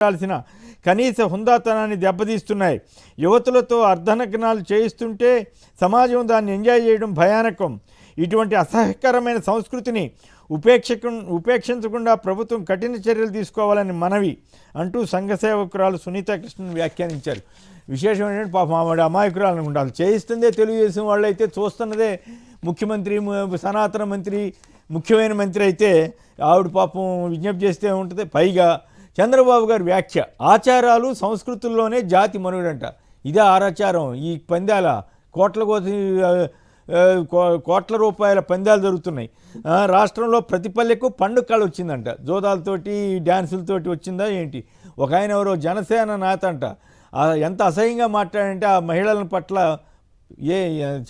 ఉండాల్సిన కనీస హుందాతనాన్ని దెబ్బతీస్తున్నాయి. యువతులతో అర్ధనగ్నాలు చేయిస్తుంటే సమాజం దాన్ని ఎంజాయ్ చేయడం భయానకం. ఇటువంటి అసహ్యకరమైన సంస్కృతిని ఉపేక్షించకుండా ప్రభుత్వం కఠిన చర్యలు తీసుకోవాలని మనవి అంటూ సంఘ సేవకురాలు సునీతా కృష్ణన్ వ్యాఖ్యానించారు. విశేషం ఏంటంటే పాపం ఆవిడ అమాయకురాలు అనుకుంటారు. చేయిస్తుందే తెలుగుదేశం వాళ్ళు అయితే, చూస్తున్నదే ముఖ్యమంత్రి, సనాతన మంత్రి, ముఖ్యమైన మంత్రి అయితే ఆవిడ పాపం విజ్ఞప్తి చేస్తే ఉంటుంది. పైగా చంద్రబాబు గారి వ్యాఖ్య, ఆచారాలు సంస్కృతుల్లోనే జాతి మనుగడంట. ఇదే ఆరాచారం. ఈ పందాల కోట్ల రూపాయల పందాలు జరుగుతున్నాయి. రాష్ట్రంలో ప్రతి పల్లెకు పండుగ కళ వచ్చిందంట. జోదాలతోటి డ్యాన్సులతోటి వచ్చిందా ఏంటి? ఒక ఆయన ఎవరో జనసేన నేత అంట, ఎంత అసహ్యంగా మాట్లాడంటే ఆ మహిళల పట్ల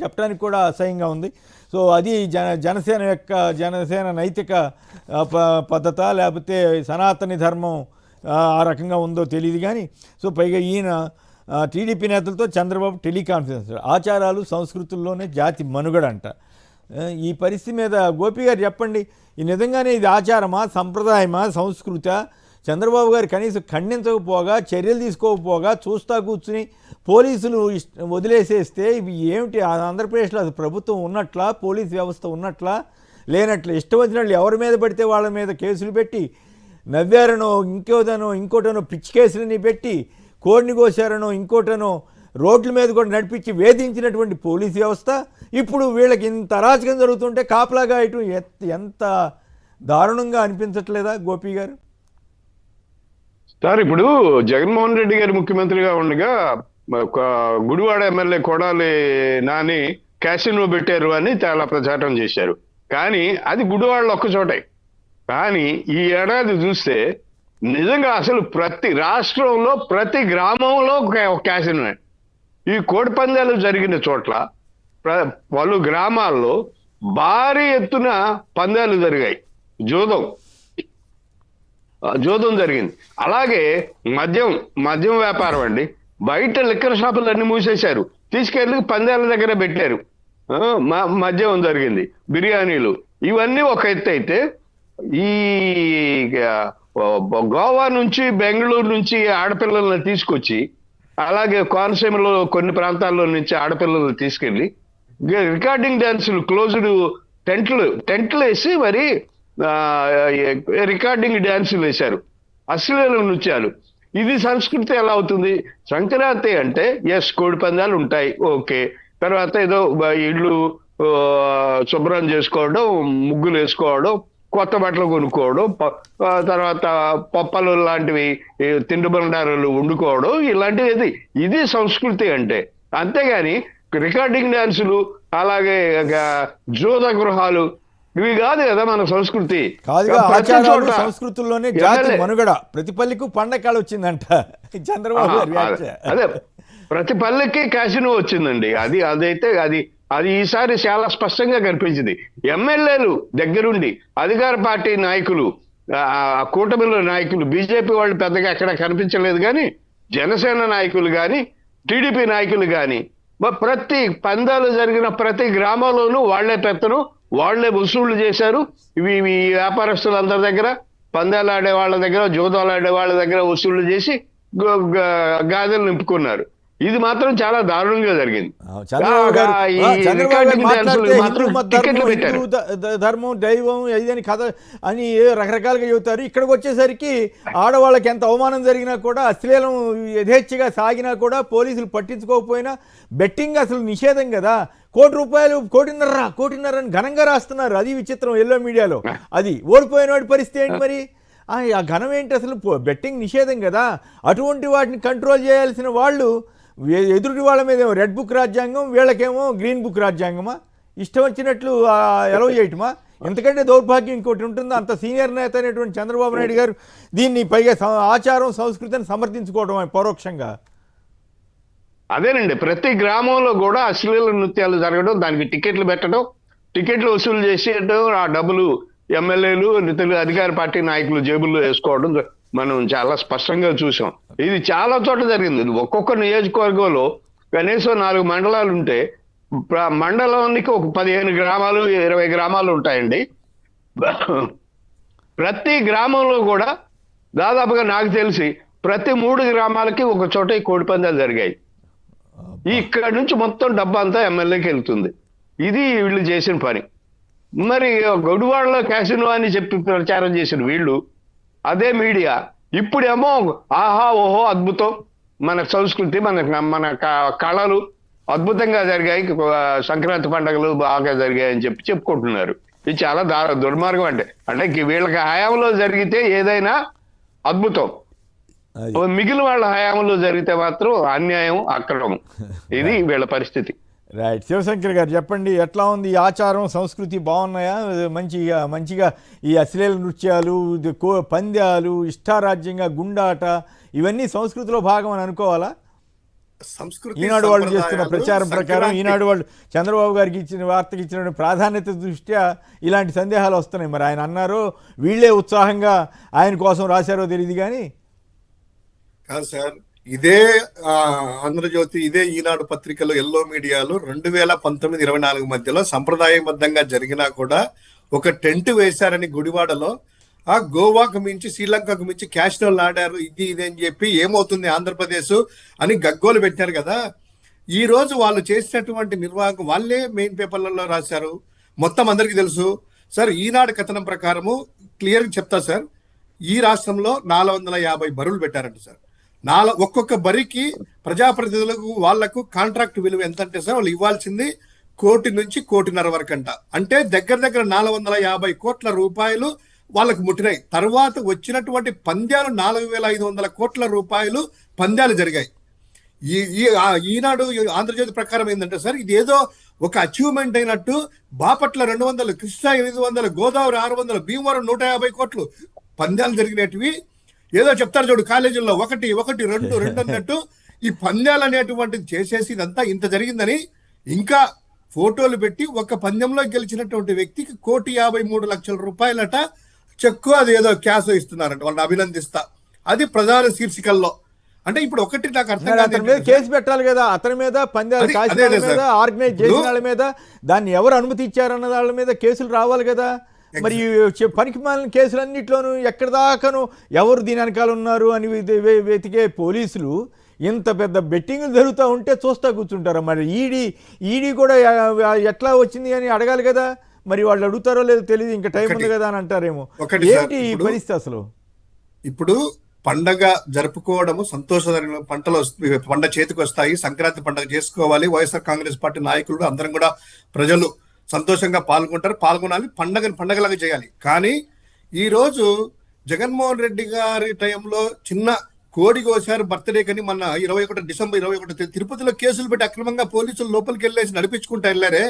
చెప్పడానికి కూడా అసహ్యంగా ఉంది. సో అది జనసేన నైతిక పద్ధత, లేకపోతే సనాతని ధర్మం ఆ రకంగా ఉందో తెలియదు. కానీ సో పైగా ఈయన టీడీపీ నేతలతో చంద్రబాబు టెలికాన్ఫరెన్స్, ఆచారాలు సంస్కృతుల్లోనే జాతి మనుగడ అంట. ఈ పరిస్థితి మీద గోపి గారు చెప్పండి, ఈ నిజంగానే ఇది ఆచారమా, సంప్రదాయమా, సంస్కృత? చంద్రబాబు గారు కనీసం ఖండించకపోగా, చర్యలు తీసుకోకపోగా చూస్తా కూర్చుని పోలీసులు వదిలేసేస్తే ఇవి ఏమిటి? ఆంధ్రప్రదేశ్లో అసలు ప్రభుత్వం ఉన్నట్లా, పోలీస్ వ్యవస్థ ఉన్నట్లా, లేనట్లా ఇష్టం వచ్చినట్లు ఎవరి మీద పడితే వాళ్ళ మీద కేసులు పెట్టి, నవ్వారనో ఇంకోటనో పిచ్చి కేసులని పెట్టి, కోడిని కోసారనో ఇంకోటనో రోడ్ల మీద కూడా నడిపించి వేధించినటువంటి పోలీస్ వ్యవస్థ ఇప్పుడు వీళ్ళకి ఇంత అరాచకం జరుగుతుంటే కాపలాగా ఇటు ఎంత దారుణంగా అనిపించట్లేదా గోపి గారు? సార్, ఇప్పుడు జగన్మోహన్ రెడ్డి గారు ముఖ్యమంత్రిగా ఉండగా ఒక గుడివాడ ఎమ్మెల్యే కొడాలి నాని క్యాసినో పెట్టారు అని చాలా ప్రచారం చేశారు. కానీ అది గుడివాడలో ఒక్క చోటే. కానీ ఈ ఏడాది చూస్తే నిజంగా అసలు ప్రతి రాష్ట్రంలో ప్రతి గ్రామంలో ఒక క్యాసినో. ఈ కోడి పందాలు జరిగిన చోట్ల పలు గ్రామాల్లో భారీ ఎత్తున పందాలు జరిగాయి. జోదం జరిగింది. అలాగే మద్యం వ్యాపారం అండి. బయట లిక్కర్ షాపులన్నీ మూసేశారు, తీసుకెళ్ళి పందాల దగ్గర పెట్టారు. మద్యం జరిగింది, బిర్యానీలు, ఇవన్నీ ఒక ఎత్తు అయితే, ఈ గోవా నుంచి బెంగళూరు నుంచి ఆడపిల్లలను తీసుకొచ్చి, అలాగే కోనసీమలో కొన్ని ప్రాంతాల్లో నుంచి ఆడపిల్లలను తీసుకెళ్ళి రికార్డింగ్ డాన్సులు, క్లోజ్డ్ టెంట్లు వేసి మరి రికార్డింగ్ డ్యాన్సులు వేశారు, అశ్లీల నృత్యాలు. ఇది సంస్కృతి ఎలా అవుతుంది? సంక్రాంతి అంటే కోడి పందాలు ఉంటాయి, ఓకే. తర్వాత ఏదో ఇళ్ళు శుభ్రం చేసుకోవడం, ముగ్గులు వేసుకోవడం, కొత్త బట్టలు కొనుక్కోవడం, తర్వాత పప్పలు లాంటివి తిండి బండారాలు వండుకోవడం, ఇలాంటివి. ఇది సంస్కృతి అంటే. అంతేగాని రికార్డింగ్ డాన్సులు, అలాగే జోద గృహాలు, ఇవి కాదు కదా మన సంస్కృతి. సంస్కృతుల్లోనే జాతి మనుగడ. ప్రతి పల్లెకు పండగ వచ్చిందంట చంద్రబాబు గారు. అదే ప్రతి పల్లెకి క్యాసినో వచ్చిందండి. అది ఈసారి చాలా స్పష్టంగా కనిపించింది. ఎమ్మెల్యేలు దగ్గరుండి అధికార పార్టీ నాయకులు, కూటమిలో నాయకులు, బీజేపీ వాళ్ళు పెద్దగా ఎక్కడ కనిపించలేదు. కానీ జనసేన నాయకులు కానీ, టీడీపీ నాయకులు కానీ ప్రతి పందాలు జరిగిన ప్రతి గ్రామంలోనూ వాళ్లే పెత్తనం, వాళ్లే వసూళ్లు చేశారు. ఇవి వ్యాపారస్తులందరి దగ్గర, పందాలు ఆడే వాళ్ళ దగ్గర, జూదాలు ఆడే వాళ్ళ దగ్గర వసూళ్లు చేసి గాదెలు నింపుకున్నారు. ఇది మాత్రం చాలా దారుణంగా జరిగింది. ధర్మం, దైవం ఇదని కథ అని రకరకాలుగా చెబుతారు. ఇక్కడికి వచ్చేసరికి ఆడవాళ్ళకి ఎంత అవమానం జరిగినా కూడా, అశ్లీలం యథేచ్ఛగా సాగినా కూడా పోలీసులు పట్టించుకోకపోయినా, బెట్టింగ్ అసలు నిషేధం కదా. కోటిన్నర అని ఘనంగా రాస్తున్నారు. అది విచిత్రం ఎల్లో మీడియాలో. అది ఓడిపోయిన వాడి పరిస్థితి ఏంటి మరి? ఆ ఘనం ఏంటి? అసలు బెట్టింగ్ నిషేధం కదా. అటువంటి వాటిని కంట్రోల్ చేయాల్సిన వాళ్ళు ఎదుటి వాళ్ళ మీద రెడ్ బుక్ రాజ్యాంగం, వీళ్ళకేమో గ్రీన్ బుక్ రాజ్యాంగమా? ఇష్టం వచ్చినట్లు ఎలవ చేయటమా? ఎందుకంటే దౌర్భాగ్యం ఇంకోటి ఉంటుందో. అంత సీనియర్ నేత అయినటువంటి చంద్రబాబు నాయుడు గారు దీన్ని పైగా ఆచారం సంస్కృతిని సమర్థించుకోవడం పరోక్షంగా. అదేనండి, ప్రతి గ్రామంలో కూడా అశ్లీల నృత్యాలు జరగడం, దానికి టికెట్లు పెట్టడం, టికెట్లు వసూలు చేసేయడం, ఆ డబ్బులు ఎమ్మెల్యేలు, అధికార పార్టీ నాయకులు జేబుల్లో వేసుకోవడం మనం చాలా స్పష్టంగా చూసాం. ఇది చాలా చోట్ల జరిగింది. ఒక్కొక్క నియోజకవర్గంలో కనీసం 4 మండలాలు ఉంటే మండలానికి ఒక 15 గ్రామాలు, 20 గ్రామాలు ఉంటాయండి. ప్రతి గ్రామంలో కూడా దాదాపుగా నాకు తెలిసి ప్రతి 3 గ్రామాలకి ఒక చోట ఈ కోడి పందాలు జరిగాయి. ఇక్కడ నుంచి మొత్తం డబ్బా అంతా ఎమ్మెల్యేకి వెళ్తుంది. ఇది వీళ్ళు చేసిన పని. మరి గొడివాడలో క్యాసినో అని చెప్పి ప్రచారం చేసిన వీళ్ళు, అదే మీడియా ఇప్పుడేమో ఆహా ఓహో అద్భుతం, మన సంస్కృతి మన కళలు అద్భుతంగా జరిగాయి, సంక్రాంతి పండుగలు బాగా జరిగాయి అని చెప్పి చెప్పుకుంటున్నారు. ఇది చాలా దుర్మార్గం. అంటే వీళ్ళకి హయాంలో జరిగితే ఏదైనా అద్భుతం, మిగిలిన వాళ్ళ హయాంలో జరిగితే మాత్రం అన్యాయం, అక్రమం. ఇది వీళ్ళ పరిస్థితి. రైట్. శివశంకర్ గారు చెప్పండి, ఎట్లా ఉంది ఈ ఆచారం సంస్కృతి? బాగున్నాయా? మంచిగా ఈ అశ్లీల నృత్యాలు, పంద్యాలు, ఇష్టారాజ్యంగా గుండాట, ఇవన్నీ సంస్కృతిలో భాగం అని అనుకోవాలా? ఈనాడు వాళ్ళు చేస్తున్న ప్రచారం ప్రకారం, ఈనాడు వాళ్ళు చంద్రబాబు గారికి ఇచ్చిన వార్తకి ఇచ్చిన ప్రాధాన్యత దృష్ట్యా ఇలాంటి సందేహాలు వస్తున్నాయి. మరి ఆయన అన్నారో వీళ్ళే ఉత్సాహంగా ఆయన కోసం రాశారో తెలియదు కానీ. కాదు సార్, ఇదే ఆంధ్రజ్యోతి, ఇదే ఈనాడు పత్రికలు, ఎల్లో మీడియాలో 2019-24 మధ్యలో సంప్రదాయబద్ధంగా జరిగినా కూడా ఒక టెంట్ వేశారని గుడివాడలో, ఆ గోవాకు మించి శ్రీలంకకు మించి క్యాషినోలు ఆడారు, ఇది అని చెప్పి ఏమవుతుంది ఆంధ్రప్రదేశ్ అని గగ్గోలు పెట్టారు కదా. ఈ రోజు వాళ్ళు చేసినటువంటి నిర్వాహకం వాళ్ళే మెయిన్ పేపర్లలో రాశారు, మొత్తం అందరికీ తెలుసు సార్. ఈనాడు కథనం ప్రకారము క్లియర్గా చెప్తా సార్, ఈ రాష్ట్రంలో 450 బరువులు పెట్టారంట సార్. ఒక్కొక్క బరికి ప్రజాప్రతినిధులకు వాళ్లకు కాంట్రాక్ట్ విలువ ఎంత అంటే సార్, వాళ్ళు ఇవ్వాల్సింది 1 కోటి నుంచి 1.5 కోటి వరకు అంట. అంటే దగ్గర 450 కోట్ల రూపాయలు వాళ్ళకు ముట్టినాయి. తర్వాత వచ్చినటువంటి పంద్యాలు 4,500 కోట్ల రూపాయలు పంద్యాలు జరిగాయి. ఈనాడు ఆంధ్రజ్యోతి ప్రకారం ఏంటంటే సార్, ఇది ఏదో ఒక అచీవ్మెంట్ అయినట్టు బాపట్ల 200, కృష్ణా 800, గోదావరి 600, భీమవరం 150 కోట్లు పంద్యాలు జరిగినటివి ఏదో చెప్తారు చూడు కాలేజీల్లో 1, 1, 2, 2 అన్నట్టు ఈ పంద్యాలు అనేటువంటిది చేసేసి ఇదంతా ఇంత జరిగిందని ఇంకా ఫోటోలు పెట్టి ఒక పందెంలో గెలిచినటువంటి వ్యక్తికి 1,53,00,000 రూపాయలట చెక్కు, అది ఏదో క్యాష్ ఇస్తున్నారంట, వాళ్ళని అభినందిస్తా. అది ప్రధాన శీర్షికల్లో. అంటే ఇప్పుడు ఒకటి నాకు అర్థం కాదు, అతని మీద కేసు పెట్టాలి కదా, అతని మీద పంద్యాలు కాసిన మీద, ఆర్గనైజ్ చేసిన వాళ్ళ మీద, దాన్ని ఎవరు అనుమతి ఇచ్చారన్న వాళ్ళ మీద కేసులు రావాలి కదా. మరి పనికి మాలిన కేసులన్నిట్లోనూ ఎక్కడి దాకాను ఎవరు దీని వెనకాల ఉన్నారు అని వెతికే పోలీసులు ఇంత పెద్ద బెట్టింగ్లు జరుగుతూ ఉంటే చూస్తా కూర్చుంటారా? మరి ఈడీ కూడా ఎట్లా వచ్చింది అని అడగాలి కదా. మరి వాళ్ళు అడుగుతారో లేదో తెలియదు, ఇంకా టైం ఉంది కదా అని అంటారేమో. ఏంటి ఈ పరిస్థితి అసలు? ఇప్పుడు పండగ జరుపుకోవడము సంతోషకరమైన, పండగ చేతికి వస్తాయి, సంక్రాంతి పండుగ చేసుకోవాలి. వైఎస్ఆర్ కాంగ్రెస్ పార్టీ నాయకులు అందరం కూడా ప్రజలు సంతోషంగా పాల్గొంటారు, పాల్గొనాలి, పండగలాగా చేయాలి. కానీ ఈ రోజు జగన్మోహన్ రెడ్డి గారి టైంలో చిన్న కోడి కోసారు బర్త్డే కని, మొన్న డిసెంబర్ 21 తిరుపతిలో కేసులు పెట్టి అక్రమంగా పోలీసులు లోపలికి వెళ్ళేసి నడిపించుకుంటూ వెళ్ళారే.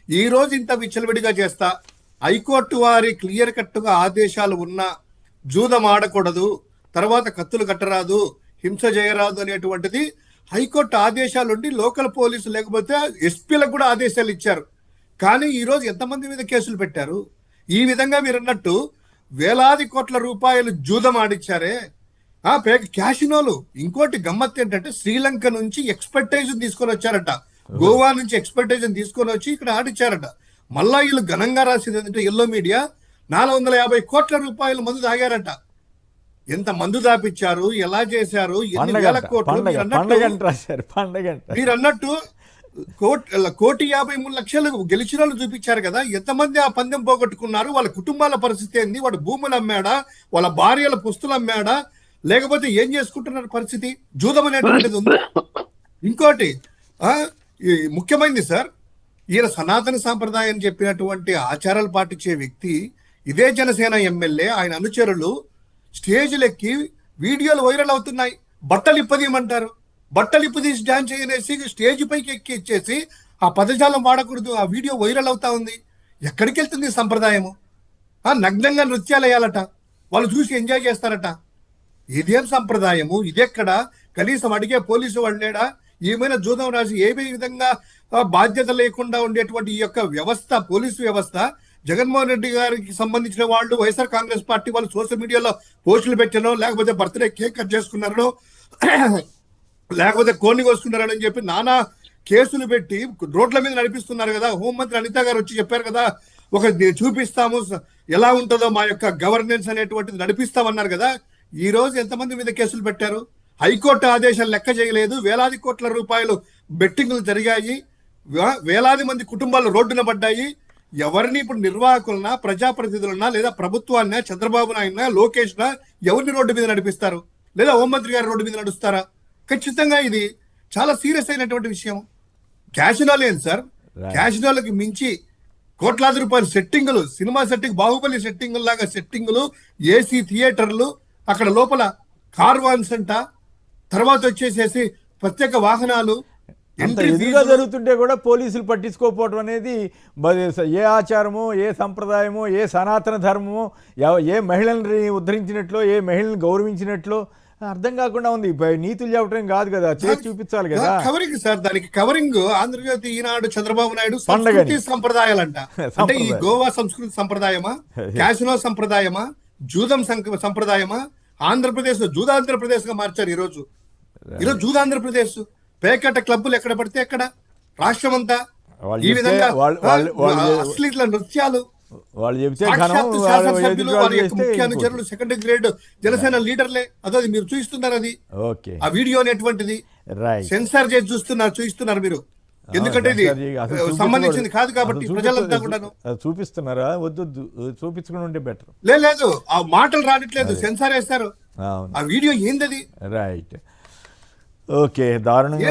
ఈ రోజు ఇంత విచ్చలవిడిగా చేస్తా, హైకోర్టు వారి క్లియర్ కట్ గా ఆదేశాలు ఉన్నా జూదం ఆడకూడదు, తర్వాత కత్తులు కట్టరాదు, హింస చేయరాదు అనేటువంటిది హైకోర్టు ఆదేశాలుండి లోకల్ పోలీసు లేకపోతే ఎస్పీలకు కూడా ఆదేశాలు ఇచ్చారు. కానీ ఈ రోజు ఎంతమంది మీద కేసులు పెట్టారు? ఈ విధంగా మీరు అన్నట్టు వేలాది కోట్ల రూపాయలు జూదం ఆడిచ్చారే, క్యాషినోలు. ఇంకోటి గమ్మత్ ఏంటంటే శ్రీలంక నుంచి ఎక్స్పెక్టేషన్ తీసుకొని వచ్చారట, గోవా నుంచి ఎక్స్పెక్టేషన్ తీసుకొని వచ్చి ఇక్కడ ఆడిచ్చారట. మళ్ళా వీళ్ళు ఘనంగా రాసేది ఏంటంటే ఎల్లో మీడియా 450 కోట్ల రూపాయలు మందు తాగారట. ఎంత మందు దాపిచ్చారు, ఎలా చేశారు, ఎన్ని వేల కోట్లు. మీరు అన్నట్టు 1,53,00,000 గెలిచిన వాళ్ళు చూపించారు కదా. ఎంతమంది ఆ పందెం పోగొట్టుకున్నారు, వాళ్ళ కుటుంబాల పరిస్థితి ఏంది, వాడు భూములు అమ్మాడా, వాళ్ళ భార్యల పుస్తులు అమ్మాడా, లేకపోతే ఏం చేసుకుంటున్నారు పరిస్థితి? జూదం అనేటువంటిది ఉంది. ఇంకోటి ముఖ్యమైనది సార్, ఈయన సనాతన సాంప్రదాయం చెప్పినటువంటి ఆచారాలు పాటించే వ్యక్తి, ఇదే జనసేన ఎమ్మెల్యే, ఆయన అనుచరులు స్టేజ్లెక్కి వీడియోలు వైరల్ అవుతున్నాయి. బట్టలు ఇప్పదీయమంటారు, బట్టలు ఇప్పదీసి డాన్స్ చేయనేసి స్టేజ్ పైకి ఎక్కి ఇచ్చేసి ఆ పదజాలం వాడకూడదు, ఆ వీడియో వైరల్ అవుతా ఉంది. ఎక్కడికి వెళ్తుంది సంప్రదాయము? నగ్నంగా నృత్యాలు వేయాలట, వాళ్ళు చూసి ఎంజాయ్ చేస్తారట. ఇదేం సంప్రదాయము? ఇదెక్కడ? కనీసం అడిగే పోలీసు వాళ్ళు లేడా? ఏమైనా జూదం రాసి ఏ విధంగా బాధ్యత లేకుండా ఉండేటువంటి ఈ యొక్క వ్యవస్థ, పోలీసు వ్యవస్థ, జగన్మోహన్ రెడ్డి గారికి సంబంధించిన వాళ్ళు, వైఎస్ఆర్ కాంగ్రెస్ పార్టీ వాళ్ళు సోషల్ మీడియాలో పోస్టులు పెట్టానో, లేకపోతే బర్త్డే కేక్ కట్ చేసుకున్నారనో, లేకపోతే కోడిని కోసుకున్నారని చెప్పి నానా కేసులు పెట్టి రోడ్ల మీద నడిపిస్తున్నారు కదా. హోంమంత్రి అనిత గారు వచ్చి చెప్పారు కదా, ఒక చూపిస్తాము ఎలా ఉంటుందో మా యొక్క గవర్నెన్స్ అనేటువంటిది నడిపిస్తామన్నారు కదా. ఈ రోజు ఎంతమంది మీద కేసులు పెట్టారు? హైకోర్టు ఆదేశాలు లెక్క చేయలేదు. వేలాది కోట్ల రూపాయలు బెట్టింగులు జరిగాయి. వేలాది మంది కుటుంబాలు రోడ్డున పడ్డాయి. ఎవరిని ఇప్పుడు నిర్వాహకులన్నా, ప్రజాప్రతినిధులన్నా, లేదా ప్రభుత్వాన్న, చంద్రబాబు నాయుడునా, లోకేష్నా ఎవరిని రోడ్డు మీద నడిపిస్తారు? లేదా హోంమంత్రి గారు రోడ్డు మీద నడుస్తారా? ఖచ్చితంగా ఇది చాలా సీరియస్ అయినటువంటి విషయం. క్యాషినో లేదు సార్. క్యాషినోలకి మించి కోట్లాది రూపాయలు సెట్టింగులు, సినిమా సెట్టింగ్, బాహుబలి సెట్టింగులు లాగా సెట్టింగులు, ఏసీ థియేటర్లు, అక్కడ లోపల కార్వాన్స్ అంట, తర్వాత వచ్చేసేసి ప్రత్యేక వాహనాలు, అంత ఎదురుగా జరుగుతుంటే కూడా పోలీసులు పట్టించుకోకపోవడం అనేది ఏ ఆచారమో, ఏ సంప్రదాయమో, ఏ సనాతన ధర్మమో, ఏ మహిళల్ని ఉద్ధరించినట్లో, ఏ మహిళల్ని గౌరవించినట్లో అర్థం కాకుండా ఉంది. నీతులు చెప్పడం కాదు కదా, చేసి చూపించాలి కదా. కవరింగ్ సార్, దానికి కవరింగ్ ఆంధ్రజ్యోతి, ఈనాడు, చంద్రబాబు నాయుడు సంస్కృతి సంప్రదాయాలంట. అంటే ఈ గోవా సంస్కృతి సంప్రదాయమా, క్యాసినో సంప్రదాయమా, జూదం సంప్రదాయమా? ఆంధ్రప్రదేశ్ జూదాంధ్రప్రదేశ్ గా మార్చారు ఈరోజు జూదాంధ్రప్రదేశ్. పేకట క్లబ్బులు ఎక్కడ పడితే ఎక్కడ, రాష్ట్రం అంతా ఈ విధంగా అశ్లీల నృత్యాలు. వాళ్ళు చెబితే శాసనసభ్యులు, వారి యొక్క ముఖ్య అనుచరులు, సెకండరీ గ్రేడ్ జనసేన లీడర్లే. అదో మీరు చూయిస్తున్నారు, అది ఆ వీడియో అనేటువంటిది సెన్సార్ చేసి చూయిస్తున్నారు మీరు. ఎందుకంటే ఇది సంబంధించింది కాదు కాబట్టి ప్రజలంతా కూడా చూపిస్తున్నారా? వద్దు, చూపించుకుని ఉంటే బెటర్. లేదు, ఆ మాటలు రావట్లేదు, సెన్సార్ వేస్తారు. ఆ వీడియో ఏందది? Right, okay. దారుణంగా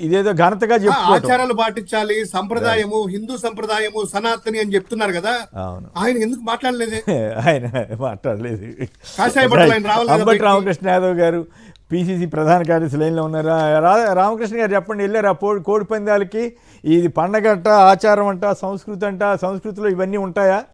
ఇదేదో ఘనతగా ఆచారాలు పాటించాలి, సంప్రదాయము, హిందూ సంప్రదాయము, సనాతని అని చెప్తున్నారు కదా. ఆయన ఎందుకు మాట్లాడలేదు? ఆయన మాట్లాడలేదు. అంబటి రామకృష్ణ యాదవ్ గారు పిసిసి ప్రధాన కార్యదర్శి లైన్లో ఉన్నారా? రామకృష్ణ గారు చెప్పండి, వెళ్ళారా కోడి పందాలకి? ఇది పండగ అంట, ఆచారం అంట, సంస్కృతి అంట, సంస్కృతిలో ఇవన్నీ ఉంటాయా?